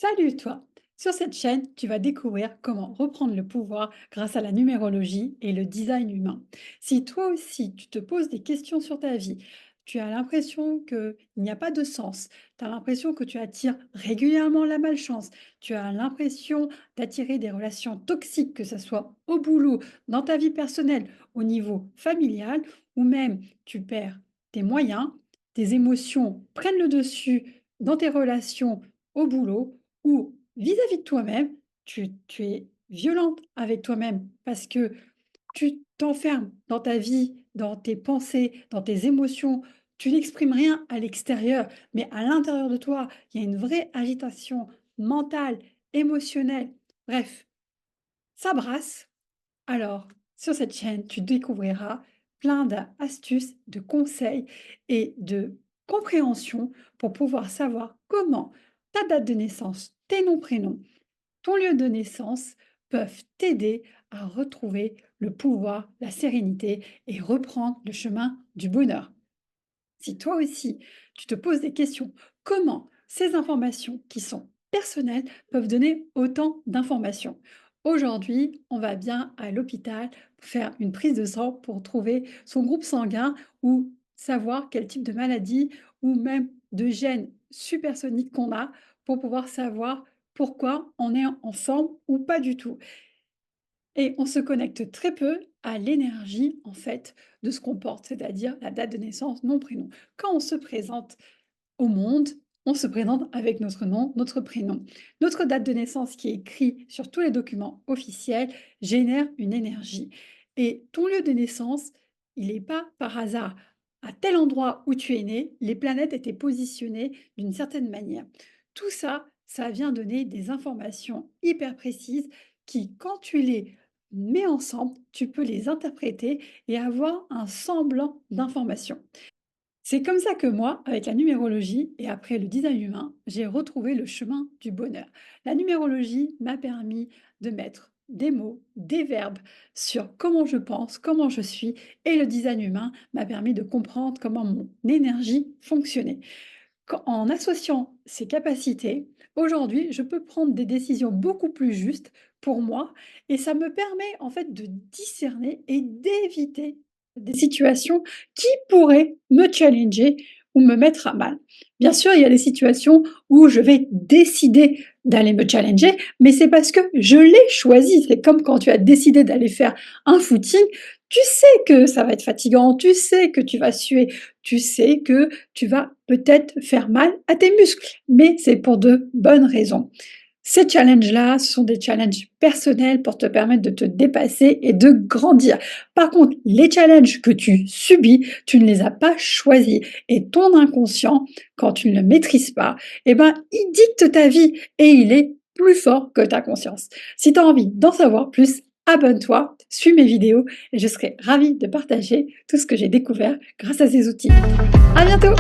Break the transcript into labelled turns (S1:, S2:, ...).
S1: Salut toi! Sur cette chaîne, tu vas découvrir comment reprendre le pouvoir grâce à la numérologie et le design humain. Si toi aussi tu te poses des questions sur ta vie, tu as l'impression qu'il n'y a pas de sens, tu as l'impression que tu attires régulièrement la malchance, tu as l'impression d'attirer des relations toxiques, que ce soit au boulot, dans ta vie personnelle, au niveau familial, ou même tu perds tes moyens, tes émotions prennent le dessus dans tes relations au boulot ou vis-à-vis de toi-même, tu es violente avec toi-même parce que tu t'enfermes dans ta vie, dans tes pensées, dans tes émotions. Tu n'exprimes rien à l'extérieur, mais à l'intérieur de toi, il y a une vraie agitation mentale, émotionnelle. Bref, ça brasse. Alors, sur cette chaîne, tu découvriras plein d'astuces, de conseils et de compréhension pour pouvoir savoir comment ta date de naissance, tes noms, prénoms, ton lieu de naissance peuvent t'aider à retrouver le pouvoir, la sérénité et reprendre le chemin du bonheur. Si toi aussi, tu te poses des questions, comment ces informations qui sont personnelles peuvent donner autant d'informations? Aujourd'hui, on va bien à l'hôpital faire une prise de sang pour trouver son groupe sanguin ou savoir quel type de maladie ou même de gènes supersoniques qu'on a pour pouvoir savoir pourquoi on est en forme ou pas du tout. Et on se connecte très peu à l'énergie, en fait, de ce qu'on porte, c'est-à-dire la date de naissance, nom, prénom. Quand on se présente au monde, on se présente avec notre nom, notre prénom. Notre date de naissance qui est écrite sur tous les documents officiels génère une énergie. Et ton lieu de naissance, il n'est pas par hasard. À tel endroit où tu es né, les planètes étaient positionnées d'une certaine manière. Tout ça, ça vient donner des informations hyper précises qui, quand tu les mets ensemble, tu peux les interpréter et avoir un semblant d'information. C'est comme ça que moi, avec la numérologie et après le design humain, j'ai retrouvé le chemin du bonheur. La numérologie m'a permis de mettre des mots, des verbes sur comment je pense, comment je suis, et le design humain m'a permis de comprendre comment mon énergie fonctionnait. En associant ces capacités, aujourd'hui, je peux prendre des décisions beaucoup plus justes pour moi et ça me permet en fait de discerner et d'éviter des situations qui pourraient me challenger ou me mettre à mal. Bien sûr, il y a des situations où je vais décider d'aller me challenger, mais c'est parce que je l'ai choisi. C'est comme quand tu as décidé d'aller faire un footing, tu sais que ça va être fatigant, tu sais que tu vas suer, tu sais que tu vas peut-être faire mal à tes muscles, mais c'est pour de bonnes raisons. Ces challenges-là, ce sont des challenges personnels pour te permettre de te dépasser et de grandir. Par contre, les challenges que tu subis, tu ne les as pas choisis. Et ton inconscient, quand tu ne le maîtrises pas, eh ben, il dicte ta vie et il est plus fort que ta conscience. Si tu as envie d'en savoir plus, abonne-toi, suis mes vidéos et je serai ravie de partager tout ce que j'ai découvert grâce à ces outils. À bientôt!